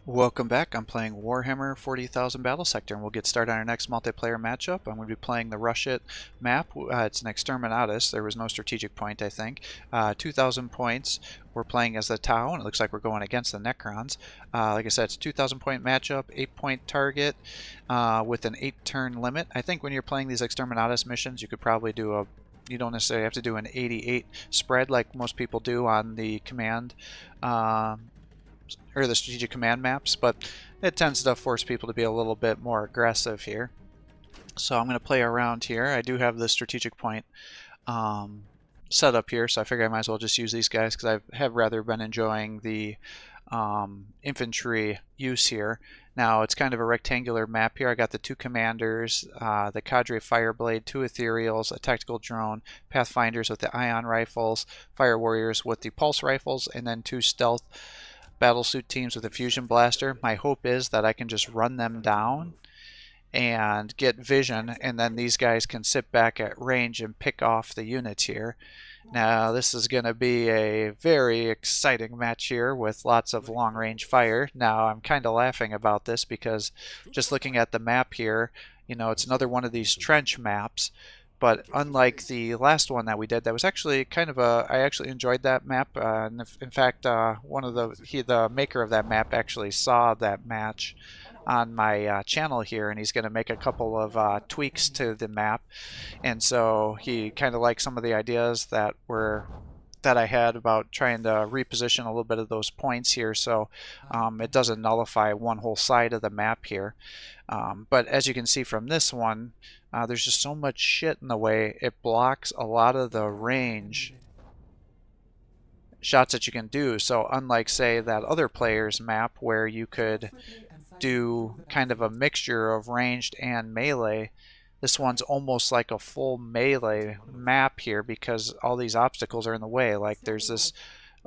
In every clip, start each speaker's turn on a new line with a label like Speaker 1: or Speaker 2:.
Speaker 1: Welcome back. I'm playing Warhammer 40,000 Battlesector, and we'll get started on our next multiplayer matchup. I'm going to be playing the Rush It map. It's an exterminatus. There was no strategic point, I think. 2,000 points. We're playing as the Tau, and it looks like we're going against the Necrons. Like I said, it's a 2,000 point matchup, 8-point target with an 8-turn limit. I think when you're playing these exterminatus missions, you could probably do you don't necessarily have to do an 88 spread like most people do on the command or the strategic command maps, but it tends to force people to be a little bit more aggressive here. So I'm going to play around here. I do have the strategic point set up here, so I figure I might as well just use these guys because I have rather been enjoying the infantry use here. Now it's kind of a rectangular map here. I got the 2 commanders, the cadre fireblade, 2 ethereals, a tactical drone, pathfinders with the ion rifles, fire warriors with the pulse rifles, and then 2 stealth battlesuit teams with a fusion blaster. My hope is that I can just run them down and get vision, and then these guys can sit back at range and pick off the units here. Now this is going to be a very exciting match here with lots of long-range fire. Now I'm kind of laughing about this because just looking at the map here, you know, it's another one of these trench maps. But unlike the last one that we did, that was actually kind of I actually enjoyed that map. And in fact, one of the maker of that map actually saw that match on my channel here, and he's going to make a couple of tweaks to the map. And so he kind of liked some of the ideas that I had about trying to reposition a little bit of those points here, so it doesn't nullify one whole side of the map here. But as you can see from this one, there's just so much shit in the way. It blocks a lot of the range shots that you can do. So unlike, say, that other player's map where you could do kind of a mixture of ranged and melee, this one's almost like a full melee map here because all these obstacles are in the way. Like there's this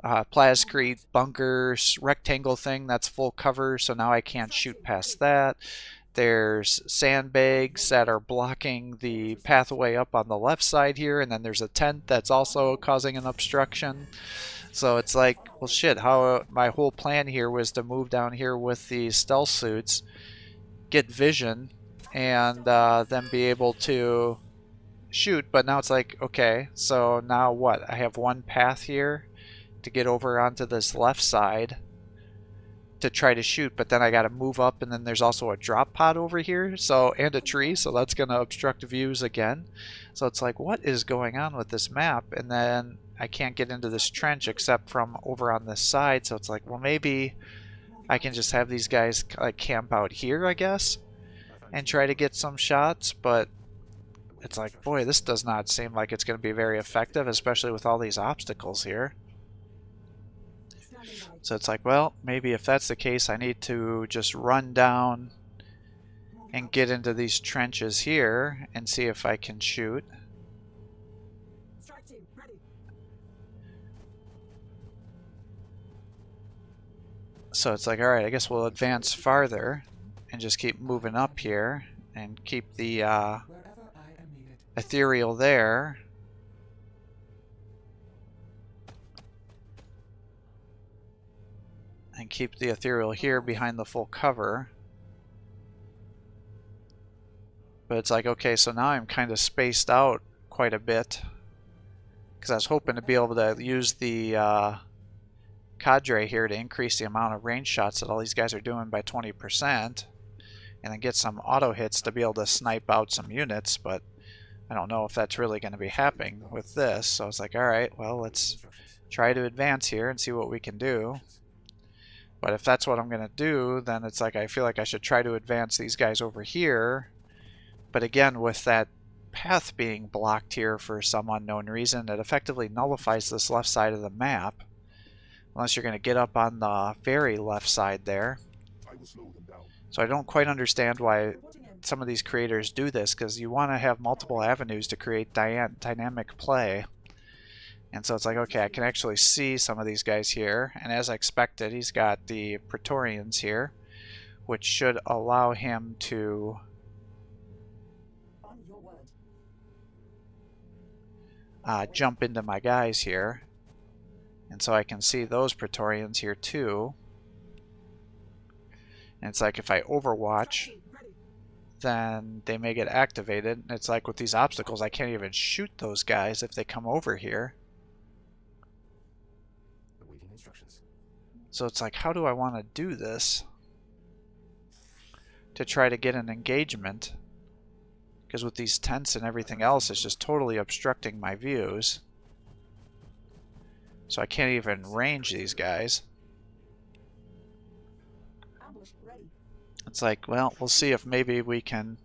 Speaker 1: Plascrete bunker rectangle thing that's full cover, so now I can't shoot past that. There's sandbags that are blocking the pathway up on the left side here, and then there's a tent that's also causing an obstruction. So it's like, well shit, how my whole plan here was to move down here with the stealth suits, get vision, and then be able to shoot. But now it's like, okay, so now what? I have one path here to get over onto this left side to try to shoot, but then I got to move up, and then there's also a drop pod over here, so, and a tree, so that's going to obstruct views again. So it's like, what is going on with this map? And then I can't get into this trench except from over on this side, so it's like, well, maybe I can just have these guys like camp out here, I guess, and try to get some shots. But it's like, boy, this does not seem like it's going to be very effective, especially with all these obstacles here. So it's like, well, maybe if that's the case, I need to just run down and get into these trenches here and see if I can shoot. So it's like, alright, I guess we'll advance farther and just keep moving up here and keep the ethereal there. And keep the ethereal here behind the full cover. But it's like, okay, so now I'm kind of spaced out quite a bit, because I was hoping to be able to use the cadre here to increase the amount of range shots that all these guys are doing by 20%, and then get some auto hits to be able to snipe out some units. But I don't know if that's really going to be happening with this. So it's like, alright, well, let's try to advance here and see what we can do. But if that's what I'm going to do, then it's like I feel like I should try to advance these guys over here. But again, with that path being blocked here for some unknown reason, it effectively nullifies this left side of the map. Unless you're going to get up on the very left side there. So I don't quite understand why some of these creators do this, because you want to have multiple avenues to create dynamic play. And so it's like, okay, I can actually see some of these guys here, and as I expected, he's got the Praetorians here, which should allow him to jump into my guys here. And so I can see those Praetorians here too. And it's like if I overwatch, then they may get activated. And it's like with these obstacles, I can't even shoot those guys if they come over here. So it's like, how do I want to do this to try to get an engagement? Because with these tents and everything else, it's just totally obstructing my views. So I can't even range these guys. It's like, well, we'll see if maybe we can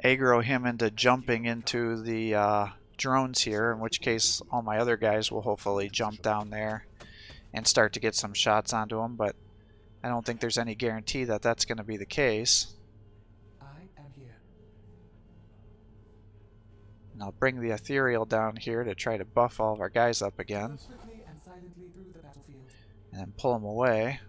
Speaker 1: aggro him into jumping into the drones here, in which case all my other guys will hopefully jump down there and start to get some shots onto him, but I don't think there's any guarantee that that's going to be the case. And I'll bring the ethereal down here to try to buff all of our guys up again. And then pull them away.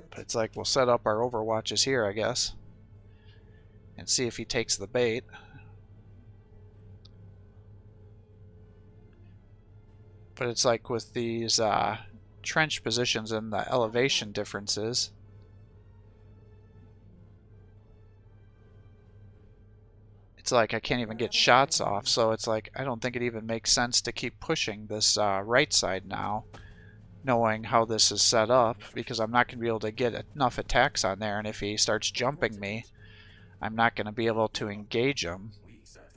Speaker 1: But it's like we'll set up our overwatches here, I guess. And see if he takes the bait. But it's like with these trench positions and the elevation differences, it's like I can't even get shots off, so it's like I don't think it even makes sense to keep pushing this right side now, knowing how this is set up, because I'm not going to be able to get enough attacks on there, and if he starts jumping me, I'm not going to be able to engage him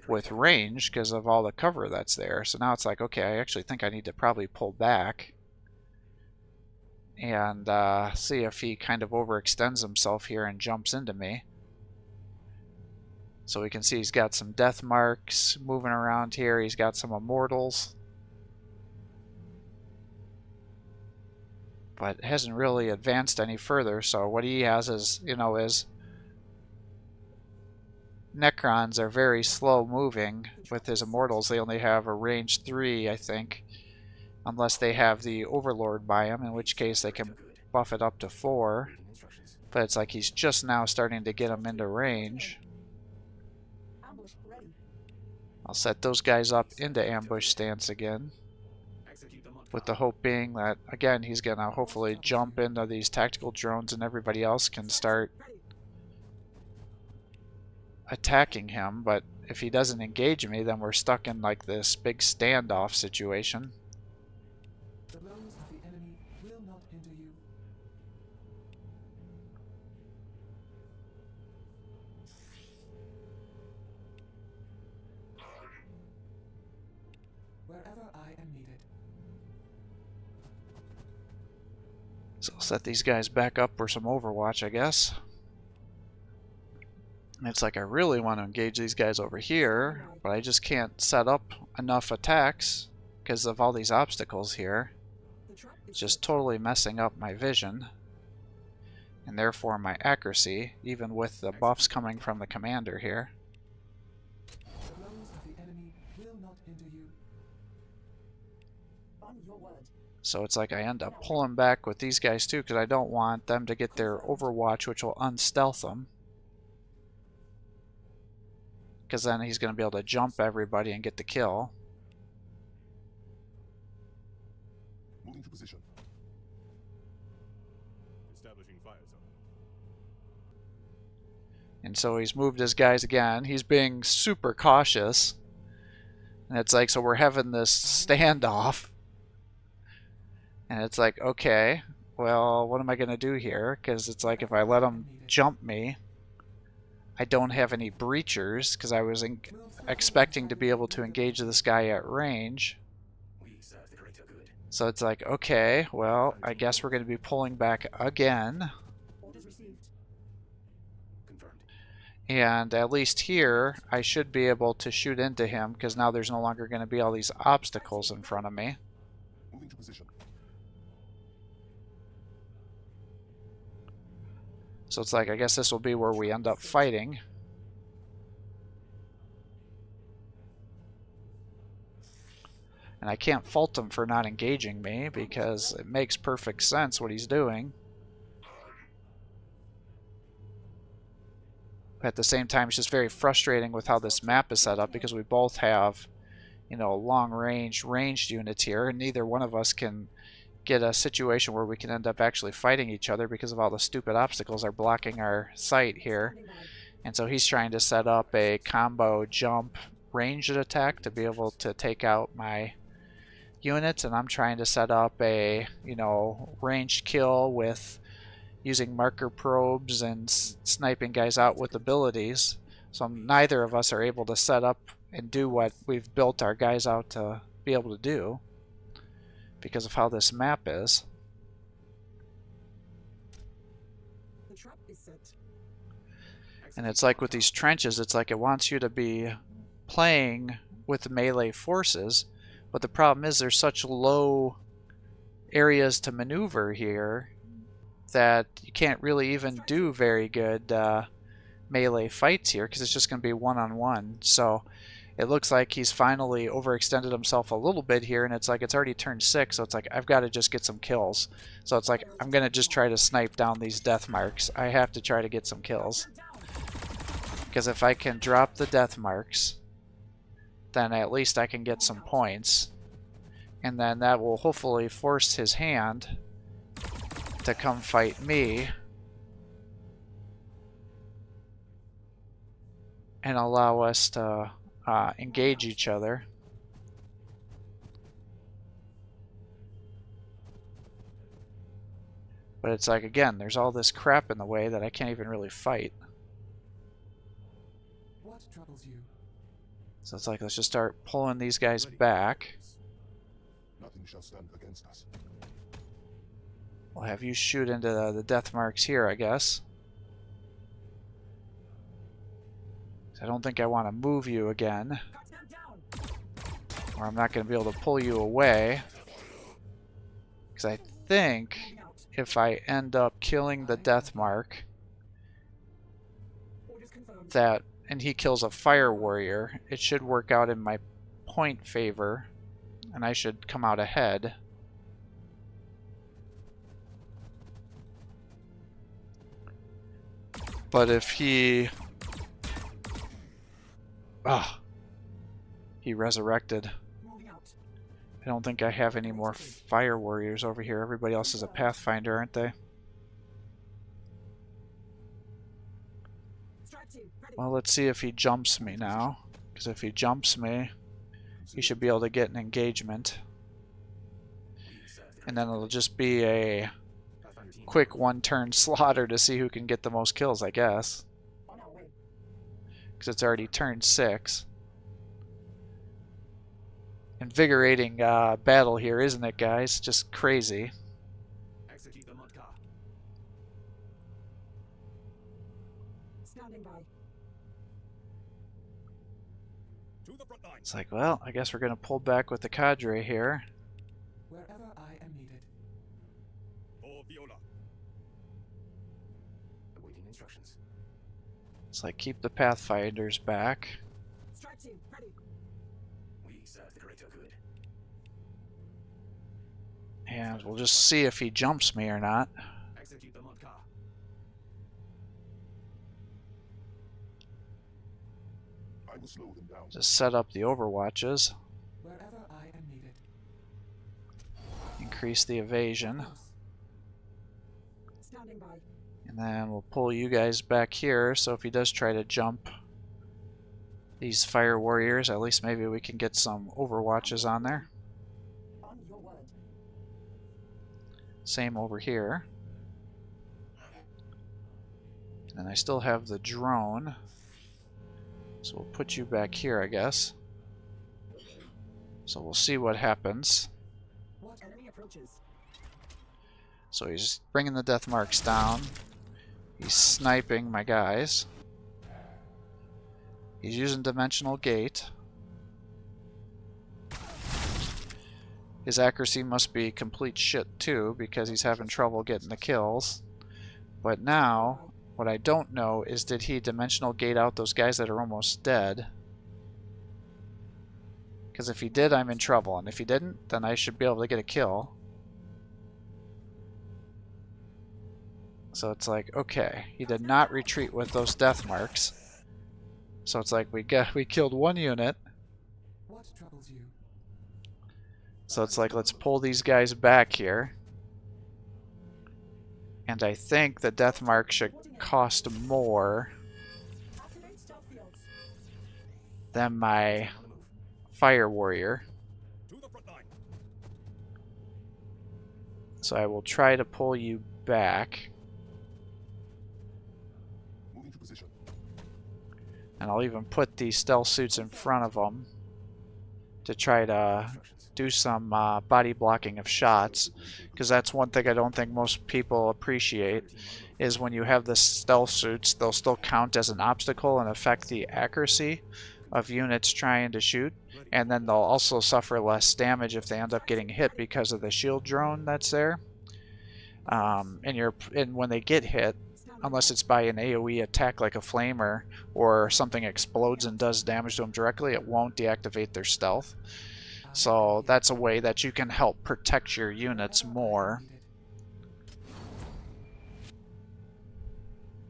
Speaker 1: with range because of all the cover that's there. So now it's like, okay, I actually think I need to probably pull back and see if he kind of overextends himself here and jumps into me. So we can see he's got some death marks moving around here. He's got some immortals. But hasn't really advanced any further. So what he has is, you know, is Necrons are very slow moving with his immortals. They only have a range 3, I think, unless they have the Overlord by him, in which case they can buff it up to 4. But it's like he's just now starting to get them into range. I'll set those guys up into ambush stance again, with the hope being that, again, he's going to hopefully jump into these tactical drones and everybody else can start attacking him. But if he doesn't engage me, then we're stuck in like this big standoff situation.
Speaker 2: The blows of the enemy will not hinder you. Wherever I am needed.
Speaker 1: So I'll set these guys back up for some Overwatch, I guess. And it's like I really want to engage these guys over here, but I just can't set up enough attacks because of all these obstacles here. It's just totally messing up my vision, and therefore my accuracy, even with the buffs coming from the commander here.
Speaker 2: The blows of the enemy will not hinder you. On your word.
Speaker 1: So it's like I end up pulling back with these guys too, because I don't want them to get their Overwatch, which will unstealth them. Because then he's going to be able to jump everybody and get the kill.
Speaker 3: Moving to position. Establishing fire zone.
Speaker 1: And so he's moved his guys again. He's being super cautious. And it's like, so we're having this standoff. And it's like, okay, well, what am I going to do here? Because it's like if I let him jump me, I don't have any breachers, because I was expecting to be able to engage this guy at range. So it's like, okay, well, I guess we're going to be pulling back again. And at least here, I should be able to shoot into him, because now there's no longer going to be all these obstacles in front of me.
Speaker 3: Moving to position.
Speaker 1: So it's like, I guess this will be where we end up fighting. And I can't fault him for not engaging me, because it makes perfect sense what he's doing. But at the same time, it's just very frustrating with how this map is set up, because we both have, you know, long-range ranged units here, and neither one of us can get a situation where we can end up actually fighting each other because of all the stupid obstacles are blocking our sight here. And so he's trying to set up a combo jump ranged attack to be able to take out my units, and I'm trying to set up a, you know, ranged kill with using marker probes and sniping guys out with abilities. So neither of us are able to set up and do what we've built our guys out to be able to do because of how this map is.
Speaker 2: The trap is set.
Speaker 1: And it's like with these trenches, it's like it wants you to be playing with melee forces, but the problem is there's such low areas to maneuver here that you can't really even do very good melee fights here because it's just going to be one-on-one. So it looks like he's finally overextended himself a little bit here, and it's like it's already turned 6, so it's like I've got to just get some kills. So it's like I'm going to just try to snipe down these death marks. I have to try to get some kills. Because if I can drop the death marks, then at least I can get some points. And then that will hopefully force his hand to come fight me. And allow us to engage each other. But it's like, again, there's all this crap in the way that I can't even really fight.
Speaker 2: What troubles you?
Speaker 1: So it's like, let's just start pulling these guys back.
Speaker 3: Nothing shall stand against us.
Speaker 1: We'll have you shoot into the death marks here, I guess. I don't think I want to move you again. Or I'm not going to be able to pull you away. Because I think if I end up killing the death mark, that, and he kills a fire warrior, it should work out in my point favor, and I should come out ahead. But if he... he resurrected. I don't think I have any more fire warriors over here. Everybody else is a pathfinder, aren't they? Well, let's see if he jumps me now. Because if he jumps me, he should be able to get an engagement. And then it'll just be a quick one-turn slaughter to see who can get the most kills, I guess. Because it's already turned 6. Invigorating battle here, isn't it, guys? Just crazy. It's like, well, I guess we're going to pull back with the cadre here.
Speaker 2: Wherever I am needed.
Speaker 3: For Viola.
Speaker 4: Awaiting instructions.
Speaker 1: It's like, keep the pathfinders back.
Speaker 4: We serve the greater good.
Speaker 1: And we'll just see if he jumps me or not.
Speaker 4: Execute the mod car.
Speaker 3: I will slow them down.
Speaker 1: Just set up the overwatches.
Speaker 2: Wherever I am needed.
Speaker 1: Increase the evasion.
Speaker 2: Standing by.
Speaker 1: And then we'll pull you guys back here, so if he does try to jump these fire warriors, at least maybe we can get some overwatches on there.
Speaker 2: On your word.
Speaker 1: Same over here. And I still have the drone. So we'll put you back here, I guess. So we'll see what happens.
Speaker 2: What enemy approaches?
Speaker 1: So he's bringing the death marks down. He's sniping my guys. He's using Dimensional Gate. His accuracy must be complete shit too, because he's having trouble getting the kills. But now, what I don't know is, did he Dimensional Gate out those guys that are almost dead? Because if he did, I'm in trouble. And if he didn't, then I should be able to get a kill. So it's like, okay, he did not retreat with those death marks. So it's like we killed one unit.
Speaker 2: What troubles you?
Speaker 1: So it's like, let's pull these guys back here. And I think the death mark should cost more than my
Speaker 4: On the move.
Speaker 1: fire warrior.
Speaker 3: To the front line.
Speaker 1: So I will try to pull you back.
Speaker 3: Moving to position.
Speaker 1: And I'll even put these stealth suits in front of them to try to
Speaker 4: Instructions.
Speaker 1: do some body blocking of shots. Because that's one thing I don't think most people appreciate, is when you have the stealth suits, they'll still count as an obstacle and affect the accuracy of units trying to shoot. And then they'll also suffer less damage if they end up getting hit because of the shield drone that's there. And when they get hit, unless it's by an AoE attack like a flamer or something explodes and does damage to them directly, it won't deactivate their stealth. So that's a way that you can help protect your units more.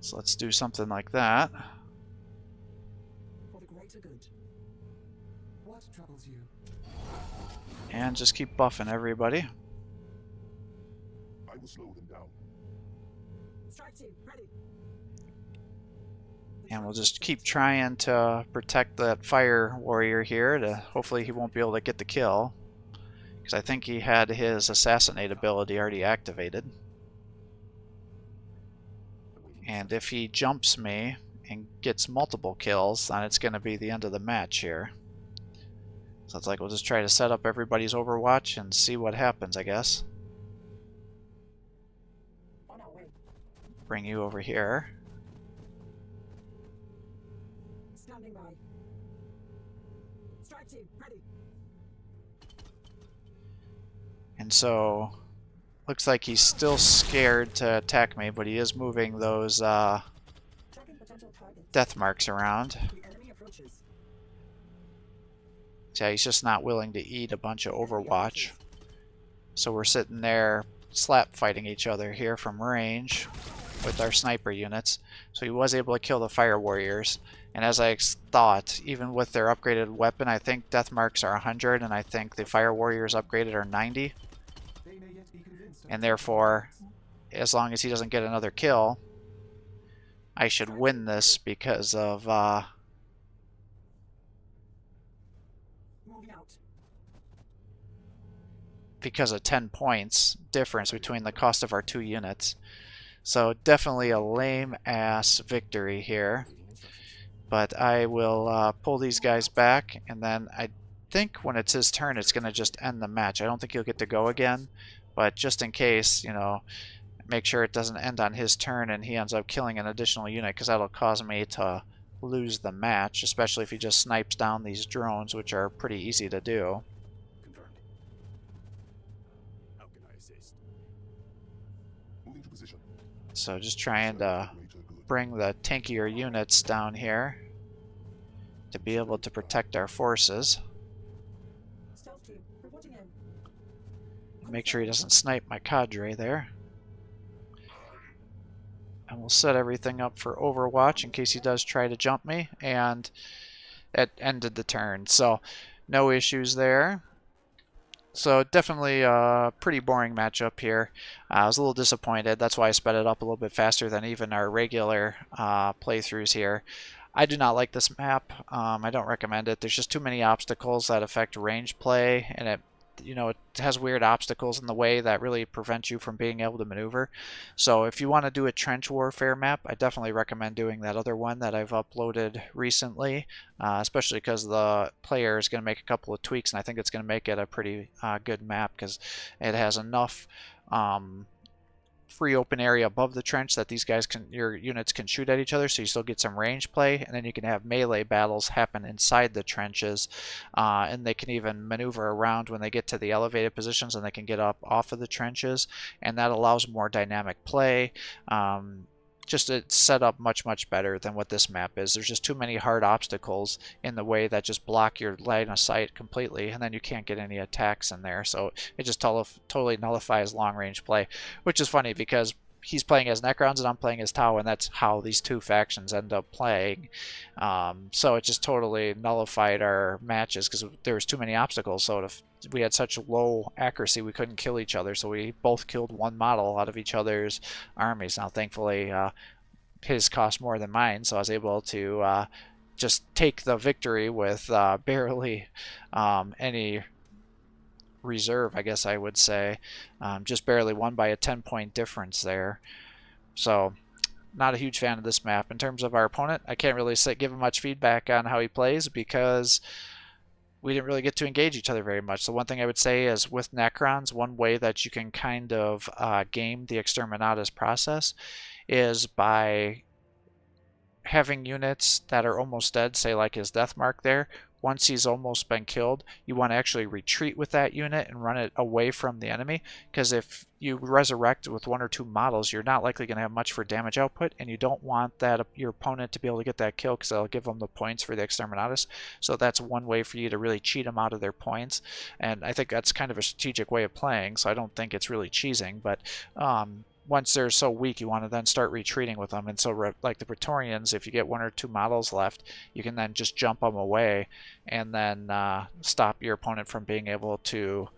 Speaker 1: So let's do something like that.
Speaker 2: For the greater good. What troubles you?
Speaker 1: And just keep buffing everybody.
Speaker 3: I will slow them down.
Speaker 2: Strike team, ready.
Speaker 1: And we'll just keep trying to protect that fire warrior here. Hopefully he won't be able to get the kill, because I think he had his assassinate ability already activated. And if he jumps me and gets multiple kills, then it's going to be the end of the match here. So it's like we'll just try to set up everybody's Overwatch and see what happens, I guess.
Speaker 2: On our way.
Speaker 1: Bring you over here.
Speaker 2: Standing by. Strike team, ready.
Speaker 1: And so, looks like he's still scared to attack me, but he is moving those
Speaker 2: Tracking potential target.
Speaker 1: death marks around.
Speaker 2: The enemy approaches.
Speaker 1: So yeah, he's just not willing to eat a bunch of Overwatch. So we're sitting there slap fighting each other here from range with our sniper units. So he was able to kill the fire warriors. And as I thought, even with their upgraded weapon, I think death marks are 100, and I think the fire warriors upgraded are 90.
Speaker 2: They may yet be convinced of
Speaker 1: And therefore, as long as he doesn't get another kill, I should win this because of
Speaker 2: moving out.
Speaker 1: 10 points difference between the cost of our two units. So definitely a lame ass victory here. But I will pull these guys back, and then I think when it's his turn, it's going to just end the match. I don't think he'll get to go again, but just in case, you know, make sure it doesn't end on his turn and he ends up killing an additional unit, because that'll cause me to lose the match, especially if he just snipes down these drones, which are pretty easy to do.
Speaker 4: Confirmed. How can I assist?
Speaker 3: Moving to position.
Speaker 1: So just trying to
Speaker 3: Greater good.
Speaker 1: bring the tankier units down here to be able to protect our forces.
Speaker 2: Stealth team, reporting in.
Speaker 1: Make sure he doesn't snipe my cadre there. And we'll set everything up for Overwatch in case he does try to jump me, and it ended the turn. So no issues there. So definitely a pretty boring matchup here. I was a little disappointed. That's why I sped it up a little bit faster than even our regular playthroughs here. I do not like this map. I don't recommend it. There's just too many obstacles that affect range play, and it has weird obstacles in the way that really prevent you from being able to maneuver. So if you want to do a trench warfare map, I definitely recommend doing that other one that I've uploaded recently, especially because the player is going to make a couple of tweaks, and I think it's going to make it a pretty good map, because it has enough free open area above the trench that your units can shoot at each other, so you still get some range play, and then you can have melee battles happen inside the trenches, and they can even maneuver around when they get to the elevated positions, and they can get up off of the trenches, and that allows more dynamic play. Just it's set up much better than what this map is. There's just too many hard obstacles in the way that just block your line of sight completely, and then you can't get any attacks in there. So it just totally nullifies long range play, which is funny because he's playing as Necrons and I'm playing as Tau, and that's how these two factions end up playing. So it just totally nullified our matches because there was too many obstacles. So if we had such low accuracy, we couldn't kill each other. So we both killed one model out of each other's armies. Now, thankfully, his cost more than mine, so I was able to just take the victory with barely any reserve, I guess I would say. Just barely won by a 10-point difference there. So not a huge fan of this map. In terms of our opponent, I can't really give him much feedback on how he plays because we didn't really get to engage each other very much. So one thing I would say is with Necrons, one way that you can kind of game the Exterminatus process is by having units that are almost dead, say like his death mark there. Once he's almost been killed, you want to actually retreat with that unit and run it away from the enemy, because if you resurrect with 1 or 2 models, you're not likely going to have much for damage output, and you don't want that your opponent to be able to get that kill because that'll give them the points for the Exterminatus. So that's one way for you to really cheat them out of their points, and I think that's kind of a strategic way of playing, so I don't think it's really cheesing, but once they're so weak, you want to then start retreating with them. And so like the Praetorians, if you get 1 or 2 models left, you can then just jump them away and then stop your opponent from being able to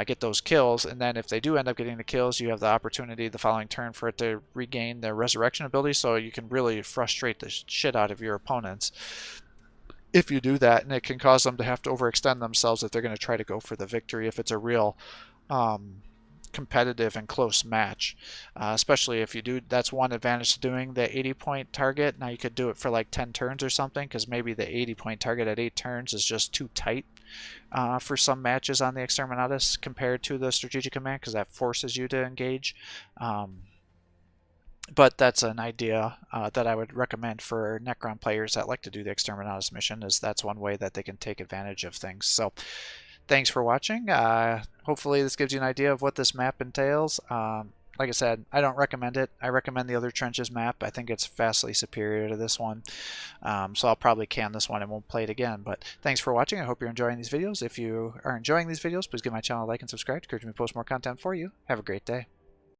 Speaker 1: get those kills. And then if they do end up getting the kills, you have the opportunity the following turn for it to regain their resurrection ability, so you can really frustrate the shit out of your opponents if you do that, and it can cause them to have to overextend themselves if they're going to try to go for the victory if it's a real competitive and close match, especially if you do. That's one advantage to doing the 80-point target. Now you could do it for like 10 turns or something, because maybe the 80-point target at 8 turns is just too tight for some matches on the Exterminatus compared to the Strategic Command, because that forces you to engage. But that's an idea that I would recommend for Necron players that like to do the Exterminatus mission, is that's one way that they can take advantage of things. So thanks for watching. Hopefully this gives you an idea of what this map entails. Like I said, I don't recommend it. I recommend the other Trenches map. I think it's vastly superior to this one. So I'll probably can this one and won't play it again. But thanks for watching. I hope you're enjoying these videos. If you are enjoying these videos, please give my channel a like and subscribe to encourage me to post more content for you. Have a great day.